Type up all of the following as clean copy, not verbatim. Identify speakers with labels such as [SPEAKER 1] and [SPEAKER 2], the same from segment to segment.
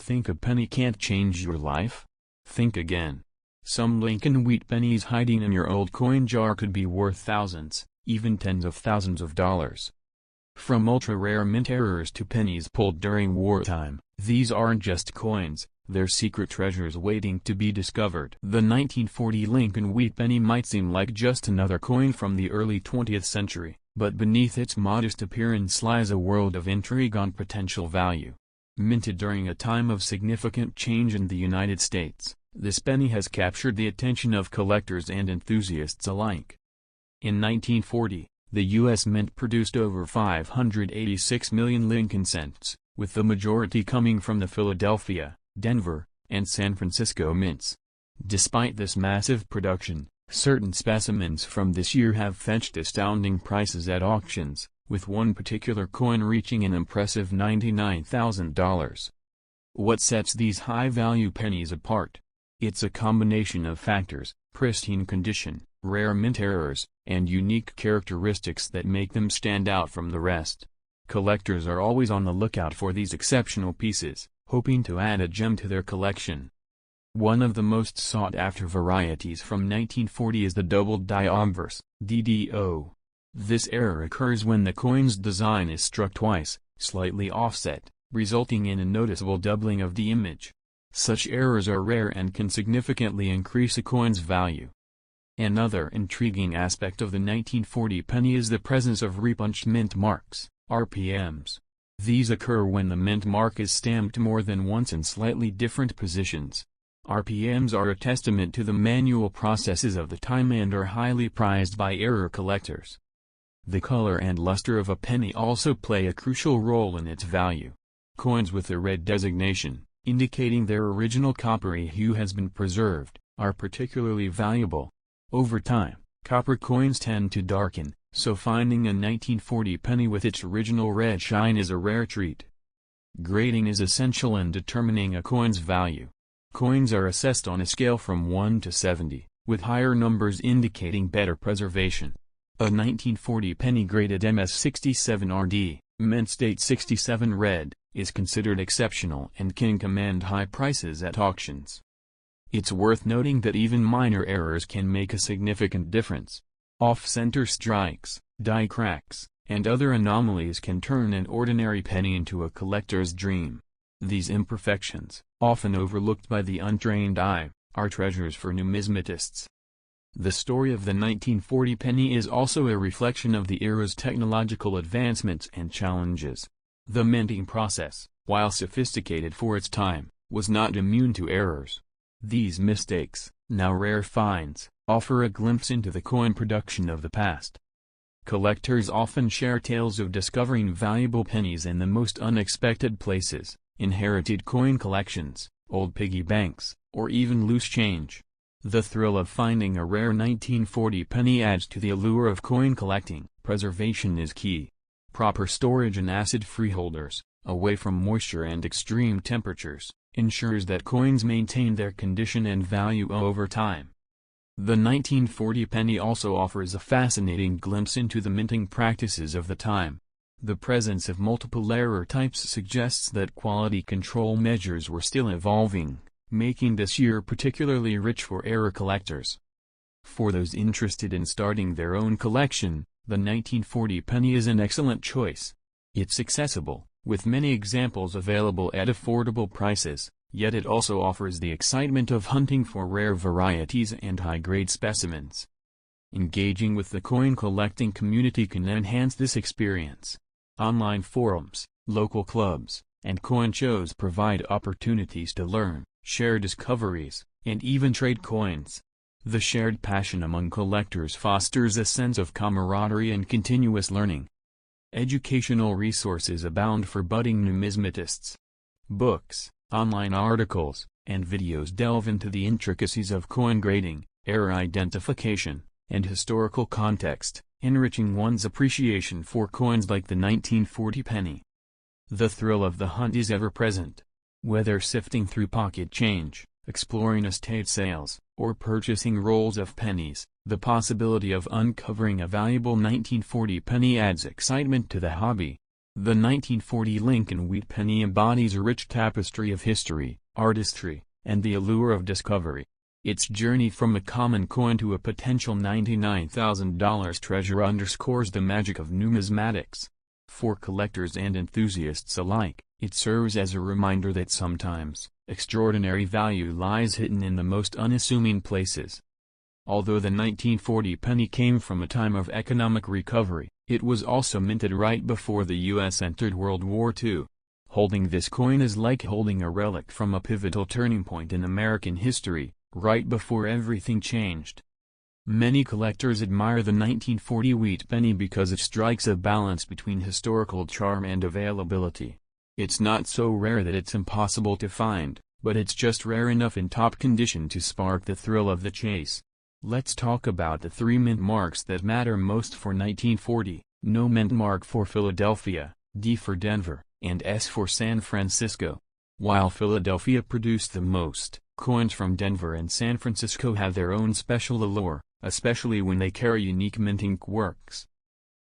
[SPEAKER 1] think a penny can't change your life? Think again. Some Lincoln wheat pennies hiding in your old coin jar could be worth thousands, even tens of thousands of dollars. From ultra-rare mint errors to pennies pulled during wartime, these aren't just coins, they're secret treasures waiting to be discovered. The 1940 Lincoln wheat penny might seem like just another coin from the early 20th century, but beneath its modest appearance lies a world of intrigue and potential value. Minted during a time of significant change in the United States, this penny has captured the attention of collectors and enthusiasts alike. In 1940, the U.S. Mint produced over 586 million Lincoln cents, with the majority coming from the Philadelphia, Denver, and San Francisco mints. Despite this massive production, certain specimens from this year have fetched astounding prices at auctions, with one particular coin reaching an impressive $99,000. What sets these high-value pennies apart? It's a combination of factors: pristine condition, rare mint errors, and unique characteristics that make them stand out from the rest. Collectors are always on the lookout for these exceptional pieces, hoping to add a gem to their collection. One of the most sought-after varieties from 1940 is the double die obverse, DDO. This error occurs when the coin's design is struck twice, slightly offset, resulting in a noticeable doubling of the image. Such errors are rare and can significantly increase a coin's value. Another intriguing aspect of the 1940 penny is the presence of repunched mint marks, RPMs. These occur when the mint mark is stamped more than once in slightly different positions. RPMs are a testament to the manual processes of the time and are highly prized by error collectors. The color and luster of a penny also play a crucial role in its value. Coins with a red designation, indicating their original coppery hue has been preserved, are particularly valuable. Over time, copper coins tend to darken, so finding a 1940 penny with its original red shine is a rare treat. Grading is essential in determining a coin's value. Coins are assessed on a scale from 1 to 70, with higher numbers indicating better preservation. A 1940 penny graded MS67RD, mint state 67 red, is considered exceptional and can command high prices at auctions. It's worth noting that even minor errors can make a significant difference. Off-center strikes, die cracks, and other anomalies can turn an ordinary penny into a collector's dream. These imperfections, often overlooked by the untrained eye, are treasures for numismatists. The story of the 1940 penny is also a reflection of the era's technological advancements and challenges. The minting process, while sophisticated for its time, was not immune to errors. These mistakes, now rare finds, offer a glimpse into the coin production of the past. Collectors often share tales of discovering valuable pennies in the most unexpected places: inherited coin collections, old piggy banks, or even loose change. The thrill of finding a rare 1940 penny adds to the allure of coin collecting. Preservation is key. Proper storage in acid-free holders, away from moisture and extreme temperatures, ensures that coins maintain their condition and value over time. The 1940 penny also offers a fascinating glimpse into the minting practices of the time. The presence of multiple error types suggests that quality control measures were still evolving, making this year particularly rich for error collectors. For those interested in starting their own collection, the 1940 penny is an excellent choice. It's accessible, with many examples available at affordable prices, yet it also offers the excitement of hunting for rare varieties and high-grade specimens. Engaging with the coin collecting community can enhance this experience. Online forums, local clubs, and coin shows provide opportunities to learn, share discoveries, and even trade coins. The shared passion among collectors fosters a sense of camaraderie and continuous learning. Educational resources abound for budding numismatists. Books, online articles, and videos delve into the intricacies of coin grading, error identification, and historical context, enriching one's appreciation for coins like the 1940 penny. The thrill of the hunt is ever present. Whether sifting through pocket change, exploring estate sales, or purchasing rolls of pennies, the possibility of uncovering a valuable 1940 penny adds excitement to the hobby. The 1940 Lincoln Wheat penny embodies a rich tapestry of history, artistry, and the allure of discovery. Its journey from a common coin to a potential $99,000 treasure underscores the magic of numismatics. For collectors and enthusiasts alike, it serves as a reminder that sometimes, extraordinary value lies hidden in the most unassuming places. Although the 1940 penny came from a time of economic recovery, it was also minted right before the U.S. entered World War II. Holding this coin is like holding a relic from a pivotal turning point in American history, right before everything changed. Many collectors admire the 1940 wheat penny because it strikes a balance between historical charm and availability. It's not so rare that it's impossible to find, but it's just rare enough in top condition to spark the thrill of the chase. Let's talk about the three mint marks that matter most for 1940, No mint mark for Philadelphia, D for Denver, and S for San Francisco. While Philadelphia produced the most, coins from Denver and San Francisco have their own special allure, especially when they carry unique minting quirks.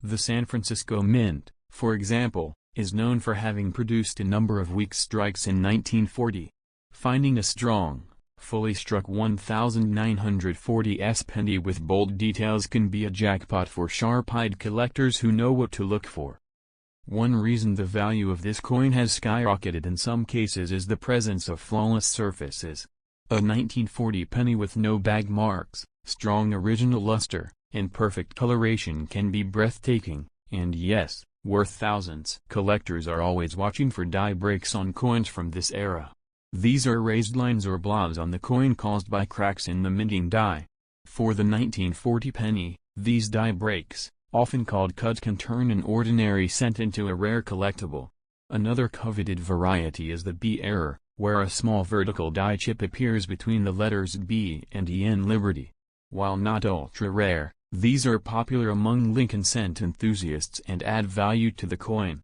[SPEAKER 1] The San Francisco Mint, for example, is known for having produced a number of weak strikes in 1940. Finding a strong, fully struck 1940s penny with bold details can be a jackpot for sharp-eyed collectors who know what to look for. One reason the value of this coin has skyrocketed in some cases is the presence of flawless surfaces. A 1940 penny with no bag marks, strong original luster, and perfect coloration can be breathtaking, and yes, worth thousands. Collectors are always watching for die breaks on coins from this era. These are raised lines or blobs on the coin caused by cracks in the minting die. For the 1940 penny, these die breaks, often called cuts, can turn an ordinary cent into a rare collectible. Another coveted variety is the B error, where a small vertical die chip appears between the letters B and E in Liberty. While not ultra-rare, these are popular among Lincoln cent enthusiasts and add value to the coin.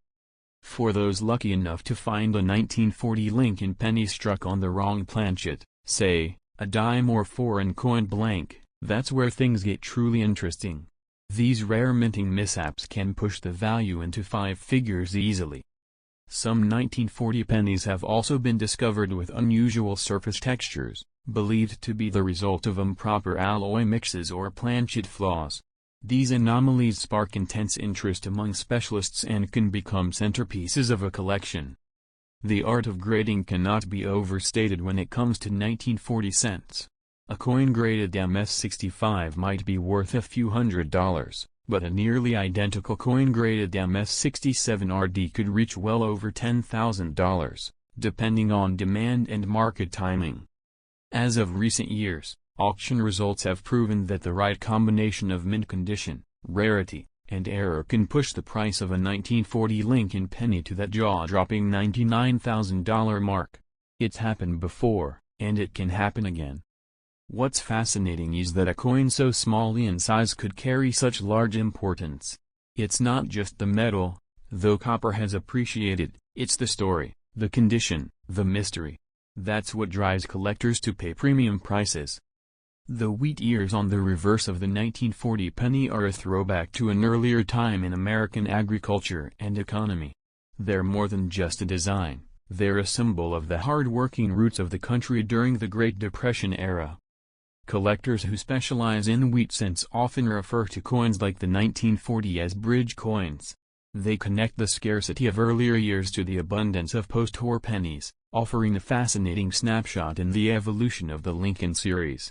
[SPEAKER 1] For those lucky enough to find a 1940 Lincoln penny struck on the wrong planchet, say, a dime or foreign coin blank, that's where things get truly interesting. These rare minting mishaps can push the value into 5 figures easily. Some 1940 pennies have also been discovered with unusual surface textures, believed to be the result of improper alloy mixes or planchet flaws. These anomalies spark intense interest among specialists and can become centerpieces of a collection. The art of grading cannot be overstated when it comes to 1940 cents. A coin graded MS65 might be worth a few $100s, but a nearly identical coin graded MS67RD could reach well over $10,000, depending on demand and market timing. As of recent years, auction results have proven that the right combination of mint condition, rarity, and error can push the price of a 1940 Lincoln penny to that jaw-dropping $99,000 mark. It's happened before, and it can happen again. What's fascinating is that a coin so small in size could carry such large importance. It's not just the metal, though copper has appreciated, it's the story, the condition, the mystery. That's what drives collectors to pay premium prices. The wheat ears on the reverse of the 1940 penny are a throwback to an earlier time in American agriculture and economy. They're more than just a design, they're a symbol of the hard-working roots of the country during the Great Depression era. Collectors who specialize in wheat cents often refer to coins like the 1940 as bridge coins. They connect the scarcity of earlier years to the abundance of post-war pennies, offering a fascinating snapshot in the evolution of the Lincoln series.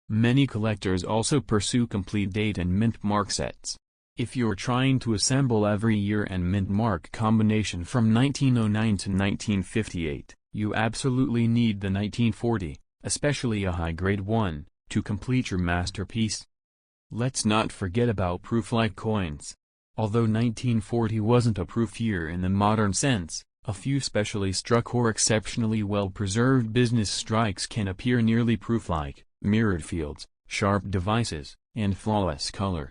[SPEAKER 1] Many collectors also pursue complete date and mint mark sets. If you're trying to assemble every year and mint mark combination from 1909 to 1958, you absolutely need the 1940, especially a high-grade one, to complete your masterpiece. Let's not forget about proof-like coins. Although 1940 wasn't a proof year in the modern sense, a few specially struck or exceptionally well-preserved business strikes can appear nearly proof-like. Mirrored fields, sharp devices, and flawless color.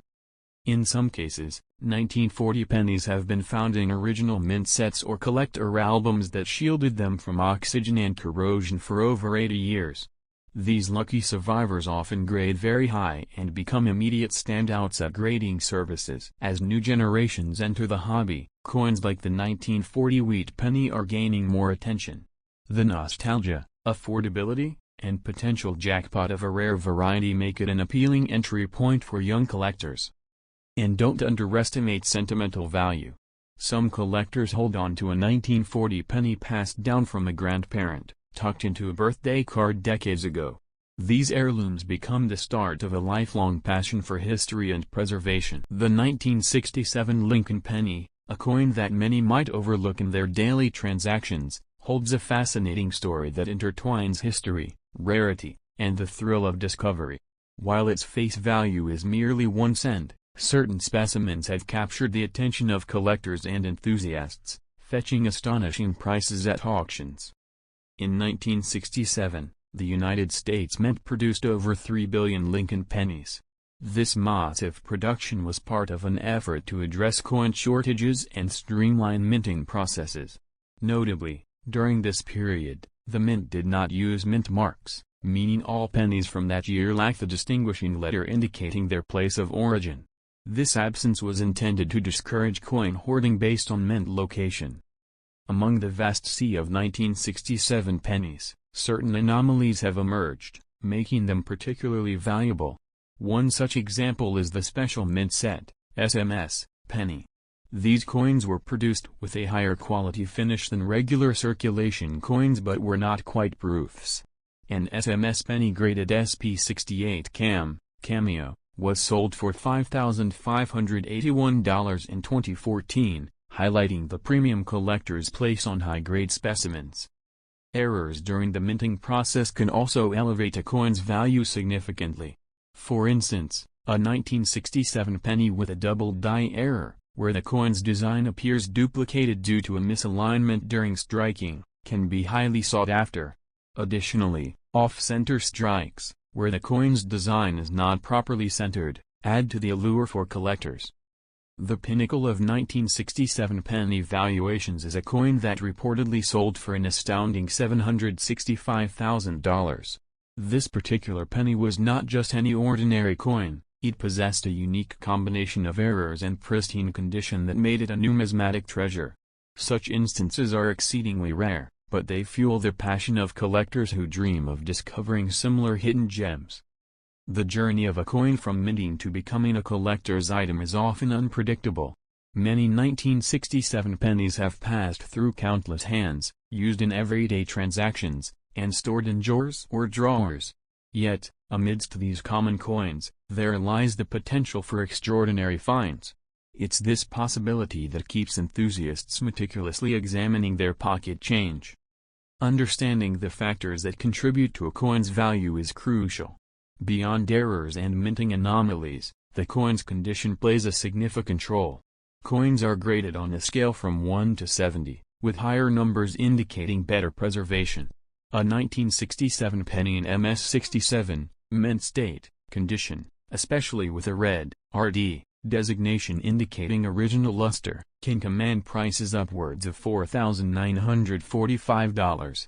[SPEAKER 1] In some cases, 1940 pennies have been found in original mint sets or collector albums that shielded them from oxygen and corrosion for over 80 years. These lucky survivors often grade very high and become immediate standouts at grading services. As new generations enter the hobby, Coins like the 1940 wheat penny are gaining more attention. The nostalgia, affordability, and potential jackpot of a rare variety make it an appealing entry point for young collectors. And don't underestimate sentimental value. Some collectors hold on to a 1940 penny passed down from a grandparent, tucked into a birthday card decades ago. These heirlooms become the start of a lifelong passion for history and preservation. The 1967 Lincoln penny, a coin that many might overlook in their daily transactions, holds a fascinating story that intertwines history, rarity, and the thrill of discovery. While its face value is merely 1 cent, certain specimens have captured the attention of collectors and enthusiasts, fetching astonishing prices at auctions. In 1967, the United States Mint produced over 3 billion Lincoln pennies. This massive production was part of an effort to address coin shortages and streamline minting processes. Notably, during this period, the mint did not use mint marks, meaning all pennies from that year lacked the distinguishing letter indicating their place of origin. This absence was intended to discourage coin hoarding based on mint location. Among the vast sea of 1967 pennies, certain anomalies have emerged, making them particularly valuable. One such example is the Special Mint Set, SMS, penny. These coins were produced with a higher quality finish than regular circulation coins but were not quite proofs. An SMS penny graded SP68 Cameo, was sold for $5,581 in 2014, highlighting the premium collectors place on high-grade specimens. Errors during the minting process can also elevate a coin's value significantly. For instance, a 1967 penny with a double die error, where the coin's design appears duplicated due to a misalignment during striking, can be highly sought after. Additionally, off-center strikes, where the coin's design is not properly centered, add to the allure for collectors. The pinnacle of 1967 penny valuations is a coin that reportedly sold for an astounding $765,000. This particular penny was not just any ordinary coin, it possessed a unique combination of errors and pristine condition that made it a numismatic treasure. Such instances are exceedingly rare, but they fuel the passion of collectors who dream of discovering similar hidden gems. The journey of a coin from minting to becoming a collector's item is often unpredictable. Many 1967 pennies have passed through countless hands, used in everyday transactions, and stored in drawers or drawers. Yet, amidst these common coins, there lies the potential for extraordinary finds. It's this possibility that keeps enthusiasts meticulously examining their pocket change. Understanding the factors that contribute to a coin's value is crucial. Beyond errors and minting anomalies, the coin's condition plays a significant role. Coins are graded on a scale from 1 to 70, with higher numbers indicating better preservation. A 1967 penny in MS67, mint state, condition, especially with a red, RD, designation indicating original luster, can command prices upwards of $4,945.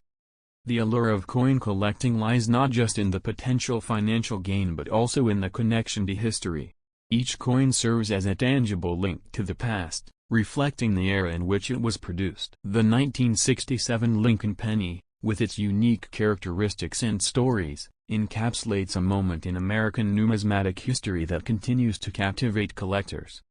[SPEAKER 1] The allure of coin collecting lies not just in the potential financial gain but also in the connection to history. Each coin serves as a tangible link to the past, reflecting the era in which it was produced. The 1967 Lincoln penny, with its unique characteristics and stories, encapsulates a moment in American numismatic history that continues to captivate collectors.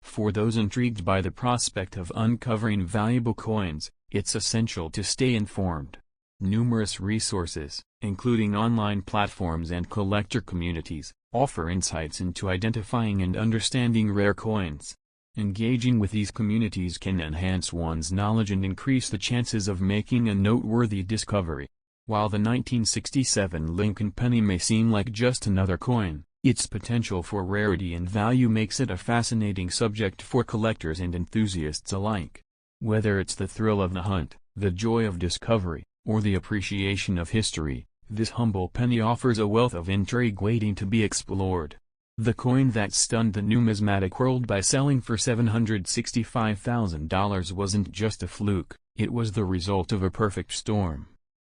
[SPEAKER 1] For those intrigued by the prospect of uncovering valuable coins, it's essential to stay informed. Numerous resources, including online platforms and collector communities, offer insights into identifying and understanding rare coins. Engaging with these communities can enhance one's knowledge and increase the chances of making a noteworthy discovery. While the 1967 Lincoln penny may seem like just another coin, its potential for rarity and value makes it a fascinating subject for collectors and enthusiasts alike. Whether it's the thrill of the hunt, the joy of discovery, or the appreciation of history, this humble penny offers a wealth of intrigue waiting to be explored. The coin that stunned the numismatic world by selling for $765,000 wasn't just a fluke, it was the result of a perfect storm.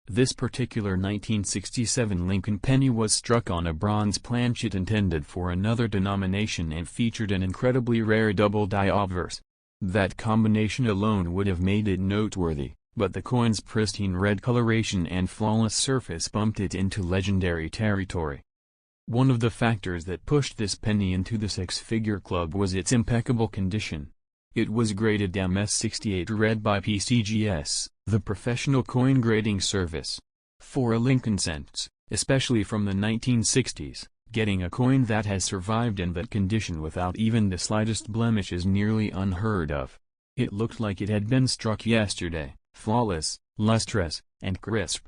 [SPEAKER 1] This particular 1967 Lincoln penny was struck on a bronze planchet intended for another denomination and featured an incredibly rare double die obverse. That combination alone would have made it noteworthy, but the coin's pristine red coloration and flawless surface bumped it into legendary territory. One of the factors that pushed this penny into the six-figure club was its impeccable condition. It was graded MS68 red by PCGS, the professional coin grading service. For a Lincoln cents, especially from the 1960s, getting a coin that has survived in that condition without even the slightest blemish is nearly unheard of. It looked like it had been struck yesterday, flawless, lustrous, and crisp.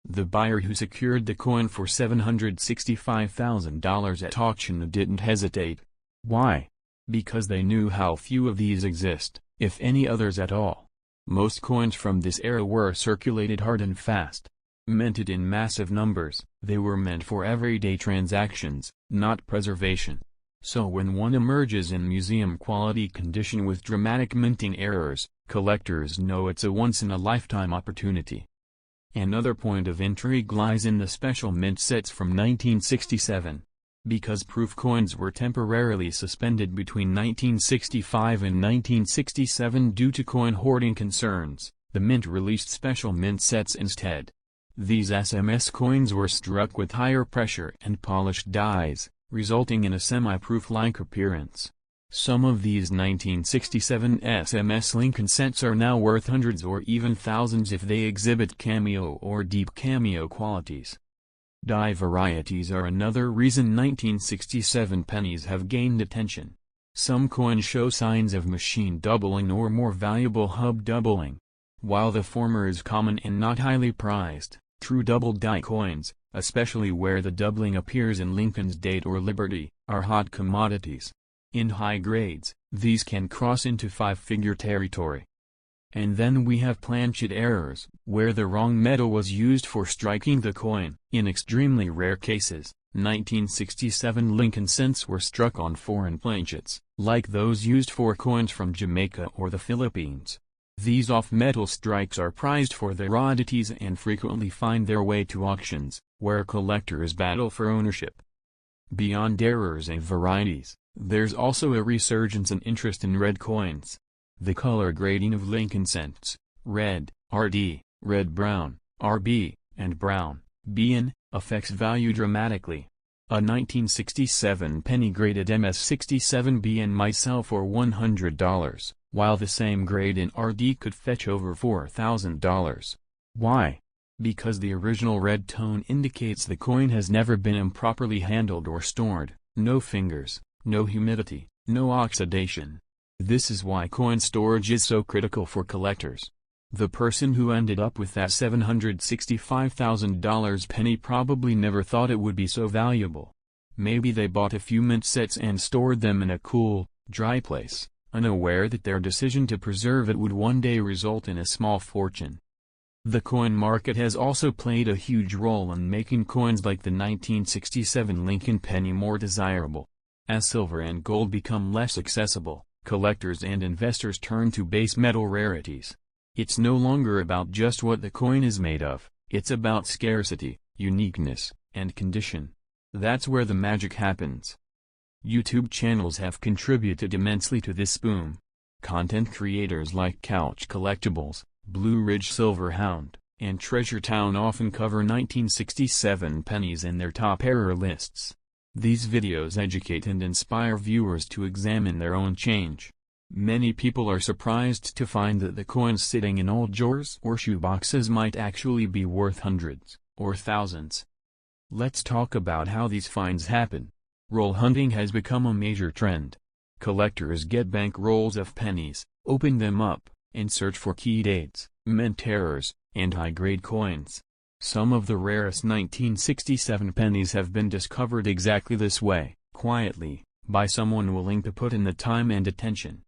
[SPEAKER 1] The buyer who secured the coin for $765,000 at auction didn't hesitate. Why? Because they knew how few of these exist, if any others at all. Most coins from this era were circulated hard and fast. Minted in massive numbers, they were meant for everyday transactions, not preservation. So when one emerges in museum-quality condition with dramatic minting errors, collectors know it's a once-in-a-lifetime opportunity. Another point of intrigue lies in the special mint sets from 1967. Because proof coins were temporarily suspended between 1965 and 1967 due to coin hoarding concerns, the mint released special mint sets instead. These SMS coins were struck with higher pressure and polished dies, resulting in a semi-proof-like appearance. Some of these 1967 SMS Lincoln sets are now worth hundreds or even thousands if they exhibit cameo or deep cameo qualities. Die varieties are another reason 1967 pennies have gained attention. Some coins show signs of machine doubling or more valuable hub doubling. While the former is common and not highly prized, true double die coins, especially where the doubling appears in Lincoln's date or Liberty, are hot commodities. In high grades, these can cross into five-figure territory. And then we have planchet errors, where the wrong metal was used for striking the coin. In extremely rare cases, 1967 Lincoln cents were struck on foreign planchets, like those used for coins from Jamaica or the Philippines. These off-metal strikes are prized for their oddities and frequently find their way to auctions, where collectors battle for ownership. Beyond errors and varieties, there's also a resurgence in interest in red coins. The color grading of Lincoln cents, red, RD, red-brown, RB, and brown, BN, affects value dramatically. A 1967 penny graded MS67BN might sell for $100, while the same grade in RD could fetch over $4,000. Why? Because the original red tone indicates the coin has never been improperly handled or stored, no fingers, no humidity, no oxidation. This is why coin storage is so critical for collectors. The person who ended up with that $765,000 penny probably never thought it would be so valuable. Maybe they bought a few mint sets and stored them in a cool, dry place, unaware that their decision to preserve it would one day result in a small fortune. The coin market has also played a huge role in making coins like the 1967 Lincoln penny more desirable. As silver and gold become less accessible, collectors and investors turn to base metal rarities. It's no longer about just what the coin is made of, it's about scarcity, uniqueness, and condition. That's where the magic happens. YouTube channels have contributed immensely to this boom. Content creators like Couch Collectibles, Blue Ridge Silverhound, and Treasure Town often cover 1967 pennies in their top error lists. These videos educate and inspire viewers to examine their own change. Many people are surprised to find that the coins sitting in old drawers or shoeboxes might actually be worth hundreds, or thousands. Let's talk about how these finds happen. Roll hunting has become a major trend. Collectors get bank rolls of pennies, open them up, and search for key dates, mint errors, and high-grade coins. Some of the rarest 1967 pennies have been discovered exactly this way, quietly, by someone willing to put in the time and attention.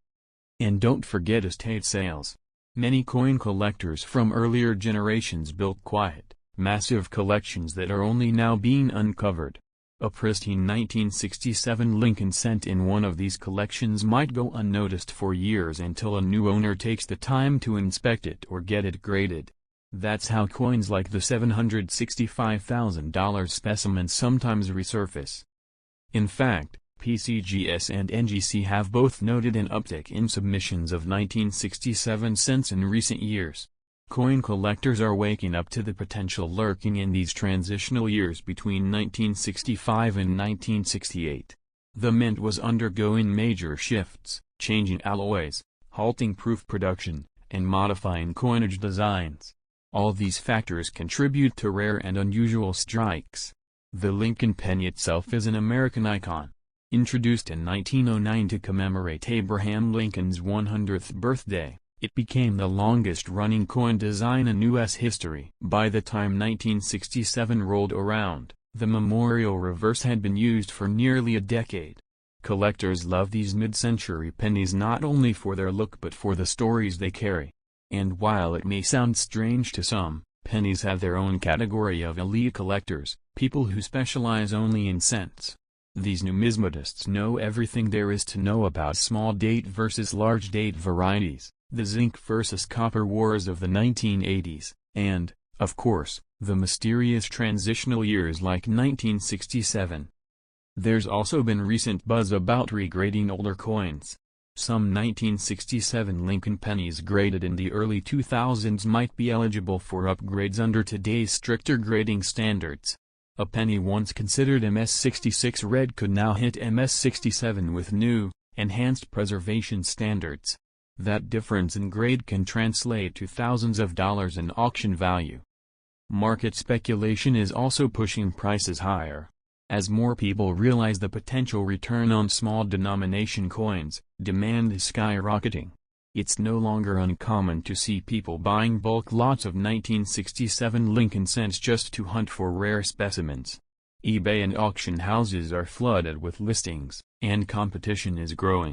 [SPEAKER 1] And don't forget estate sales. Many coin collectors from earlier generations built quiet, massive collections that are only now being uncovered. A pristine 1967 Lincoln cent in one of these collections might go unnoticed for years until a new owner takes the time to inspect it or get it graded. That's how coins like the $765,000 specimen sometimes resurface. In fact, PCGS and NGC have both noted an uptick in submissions of 1967 cents in recent years. Coin collectors are waking up to the potential lurking in these transitional years between 1965 and 1968. The mint was undergoing major shifts, changing alloys, halting proof production, and modifying coinage designs. All these factors contribute to rare and unusual strikes. The Lincoln penny itself is an American icon. Introduced in 1909 to commemorate Abraham Lincoln's 100th birthday, it became the longest-running coin design in U.S. history. By the time 1967 rolled around, the memorial reverse had been used for nearly a decade. Collectors love these mid-century pennies not only for their look but for the stories they carry. And while it may sound strange to some, pennies have their own category of elite collectors, people who specialize only in cents. These numismatists know everything there is to know about small-date versus large-date varieties, the zinc versus copper wars of the 1980s, and, of course, the mysterious transitional years like 1967. There's also been recent buzz about regrading older coins. Some 1967 Lincoln pennies graded in the early 2000s might be eligible for upgrades under today's stricter grading standards. A penny once considered MS66 red could now hit MS67 with new, enhanced preservation standards. That difference in grade can translate to thousands of dollars in auction value. Market speculation is also pushing prices higher. As more people realize the potential return on small denomination coins, demand is skyrocketing. It's no longer uncommon to see people buying bulk lots of 1967 Lincoln cents just to hunt for rare specimens. eBay and auction houses are flooded with listings, and competition is growing.